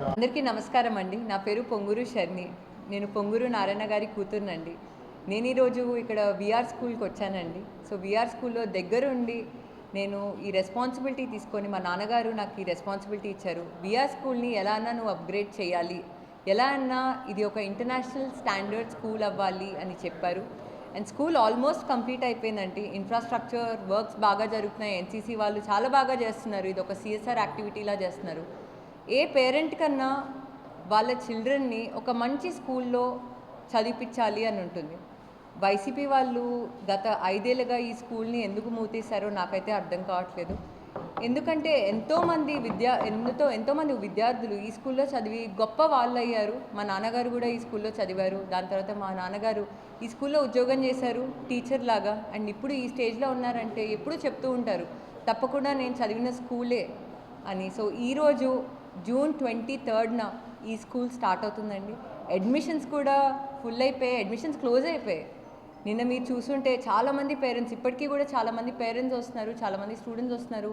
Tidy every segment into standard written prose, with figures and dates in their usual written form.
అందరికీ నమస్కారం అండి. నా పేరు పొంగూరు శర్ని. నేను పొంగూరు నారాయణ గారి కూతురునండి. నేను ఈరోజు ఇక్కడ వీఆర్ స్కూల్కి వచ్చానండి. సో వీఆర్ స్కూల్లో దగ్గరుండి నేను ఈ రెస్పాన్సిబిలిటీ తీసుకొని, మా నాన్నగారు నాకు ఈ రెస్పాన్సిబిలిటీ ఇచ్చారు. వీఆర్ స్కూల్ని ఎలా అన్నా నువ్వు అప్గ్రేడ్ చేయాలి, ఎలా అన్నా ఇది ఒక ఇంటర్నేషనల్ స్టాండర్డ్ స్కూల్ అవ్వాలి అని చెప్పారు. అండ్ స్కూల్ ఆల్మోస్ట్ కంప్లీట్ అయిపోయిందండి. ఇన్ఫ్రాస్ట్రక్చర్ వర్క్స్ బాగా జరుగుతున్నాయి. ఎన్సీసీ వాళ్ళు చాలా బాగా చేస్తున్నారు. ఇది ఒక సిఎస్ఆర్ యాక్టివిటీలా చేస్తున్నారు. ఏ పేరెంట్ కన్నా వాళ్ళ చిల్డ్రన్ని ఒక మంచి స్కూల్లో చదివించాలి అని ఉంటుంది. వైసీపీ వాళ్ళు గత 5 ఏళ్ళుగా ఈ స్కూల్ని ఎందుకు మూతేశారో నాకైతే అర్థం కావట్లేదు. ఎందుకంటే ఎంతోమంది విద్యార్థులు ఈ స్కూల్లో చదివి గొప్ప వాళ్ళు అయ్యారు. మా నాన్నగారు కూడా ఈ స్కూల్లో చదివారు. దాని తర్వాత మా నాన్నగారు ఈ స్కూల్లో ఉద్యోగం చేశారు టీచర్ లాగా. అండ్ ఇప్పుడు ఈ స్టేజ్లో ఉన్నారంటే ఎప్పుడూ చెప్తూ ఉంటారు, తప్పకుండా నేను చదివిన స్కూలే అని. సో ఈరోజు జూన్ 23న ఈ స్కూల్ స్టార్ట్ అవుతుందండి. అడ్మిషన్స్ కూడా ఫుల్ అయిపోయాయి, అడ్మిషన్స్ క్లోజ్ అయిపోయాయి. నిన్న మీరు చూస్తుంటే చాలామంది పేరెంట్స్, ఇప్పటికీ కూడా చాలామంది పేరెంట్స్ వస్తున్నారు, చాలామంది స్టూడెంట్స్ వస్తున్నారు,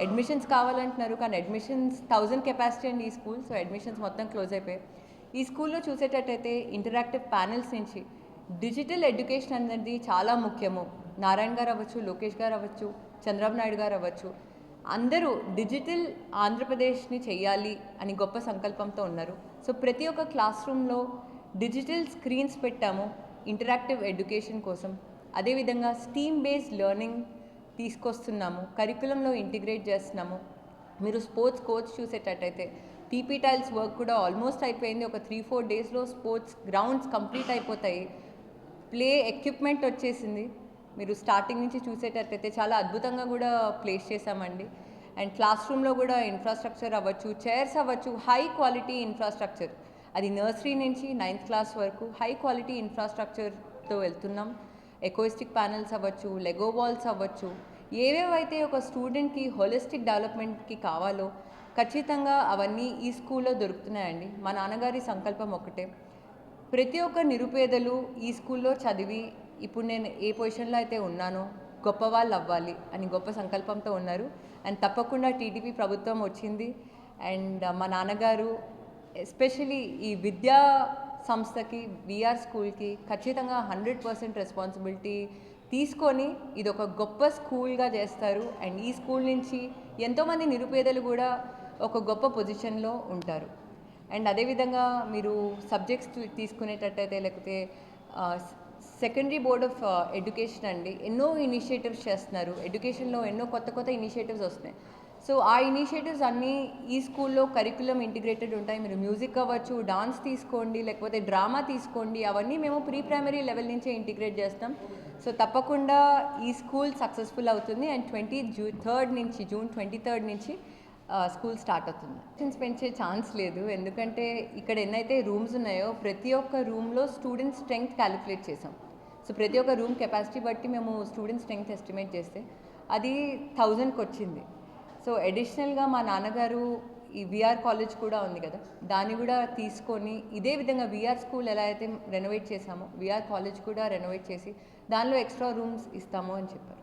అడ్మిషన్స్ కావాలంటున్నారు. కానీ అడ్మిషన్స్ 1000 కెపాసిటీ అండి ఈ స్కూల్. సో అడ్మిషన్స్ మొత్తం క్లోజ్ అయిపోయాయి. ఈ స్కూల్లో చూసేటట్టయితే ఇంటరాక్టివ్ ప్యానెల్స్ నుంచి డిజిటల్ ఎడ్యుకేషన్ అనేది చాలా ముఖ్యము. నారాయణ గారు అవ్వచ్చు, లోకేష్ గారు అవ్వచ్చు, చంద్రబాబు నాయుడు గారు అవ్వచ్చు, అందరూ డిజిటల్ ఆంధ్రప్రదేశ్ని చేయాలి అని గొప్ప సంకల్పంతో ఉన్నారు. సో ప్రతి ఒక్క క్లాస్ రూమ్లో డిజిటల్ స్క్రీన్స్ పెట్టాము ఇంటరాక్టివ్ ఎడ్యుకేషన్ కోసం. అదేవిధంగా స్టీమ్ బేస్డ్ లెర్నింగ్ తీసుకొస్తున్నాము, కరికులంలో ఇంటిగ్రేట్ చేస్తున్నాము. మీరు స్పోర్ట్స్ కోచ్ చూసేటట్టయితే పీపీ టైల్స్ వర్క్ కూడా ఆల్మోస్ట్ అయిపోయింది. ఒక 3-4 డేస్లో స్పోర్ట్స్ గ్రౌండ్స్ కంప్లీట్ అయిపోతాయి. ప్లే ఎక్విప్మెంట్ వచ్చేసింది. మీరు స్టార్టింగ్ నుంచి చూసేటట్టయితే చాలా అద్భుతంగా కూడా ప్లేస్ చేశామండి. అండ్ క్లాస్ రూమ్లో కూడా ఇన్ఫ్రాస్ట్రక్చర్ అవ్వచ్చు, చైర్స్ అవ్వచ్చు, హై క్వాలిటీ ఇన్ఫ్రాస్ట్రక్చర్, అది నర్సరీ నుంచి 9th క్లాస్ వరకు హై క్వాలిటీ ఇన్ఫ్రాస్ట్రక్చర్తో వెళ్తున్నాం. ఎకోయిస్టిక్ ప్యానెల్స్ అవ్వచ్చు, లెగో వాల్స్ అవ్వచ్చు, ఏవేవైతే ఒక స్టూడెంట్కి హోలిస్టిక్ డెవలప్మెంట్కి కావాలో ఖచ్చితంగా అవన్నీ ఈ స్కూల్లో దొరుకుతున్నాయండి. మా నాన్నగారి సంకల్పం ఒకటే, ప్రతి ఒక్క నిరుపేదలు ఈ స్కూల్లో చదివి ఇప్పుడు నేను ఏ పొజిషన్లో అయితే ఉన్నానో గొప్పవాళ్ళు అవ్వాలి అని గొప్ప సంకల్పంతో ఉన్నారు. అండ్ తప్పకుండా టీడీపీ ప్రభుత్వం వచ్చింది. అండ్ మా నాన్నగారు ఎస్పెషలీ ఈ విద్యా సంస్థకి, వీఆర్ స్కూల్కి ఖచ్చితంగా 100% రెస్పాన్సిబిలిటీ తీసుకొని ఇది ఒక గొప్ప స్కూల్గా చేస్తారు. అండ్ ఈ స్కూల్ నుంచి ఎంతోమంది నిరుపేదలు కూడా ఒక గొప్ప పొజిషన్లో ఉంటారు. అండ్ అదేవిధంగా మీరు సబ్జెక్ట్స్ తీసుకునేటట్టయితే, లేకపోతే సెకండరీ బోర్డ్ ఆఫ్ ఎడ్యుకేషన్ అండి ఎన్నో ఇనిషియేటివ్స్ చేస్తున్నారు. ఎడ్యుకేషన్లో ఎన్నో కొత్త ఇనిషియేటివ్స్ వస్తున్నాయి. సో ఆ ఇనిషియేటివ్స్ అన్నీ ఈ స్కూల్లో కరికులం ఇంటిగ్రేటెడ్ ఉంటాయి. మీరు మ్యూజిక్ అవ్వచ్చు, డాన్స్ తీసుకోండి, లేకపోతే డ్రామా తీసుకోండి, అవన్నీ మేము ప్రీ ప్రైమరీ లెవెల్ నుంచే ఇంటిగ్రేట్ చేస్తాం. సో తప్పకుండా ఈ స్కూల్ సక్సెస్ఫుల్ అవుతుంది. అండ్ జూన్ 23 నుంచి స్కూల్ స్టార్ట్ అవుతుంది. స్టూడెంట్స్ పెంచే ఛాన్స్ లేదు, ఎందుకంటే ఇక్కడ ఎన్నైతే రూమ్స్ ఉన్నాయో ప్రతి ఒక్క రూమ్లో స్టూడెంట్ స్ట్రెంగ్త్ క్యాలిక్యులేట్ చేసాం. సో ప్రతి ఒక్క రూమ్ కెపాసిటీ బట్టి మేము స్టూడెంట్ స్ట్రెంగ్త్ ఎస్టిమేట్ చేస్తే అది 1000కి వచ్చింది. సో అడిషనల్గా మా నాన్నగారు ఈ వీఆర్ కాలేజ్ కూడా ఉంది కదా, దాన్ని కూడా తీసుకొని ఇదే విధంగా వీఆర్ స్కూల్ ఎలా అయితే రెనోవేట్ చేసామో వీఆర్ కాలేజ్ కూడా రెనోవేట్ చేసి దానిలో ఎక్స్ట్రా రూమ్స్ ఇస్తాము అని చెప్పారు.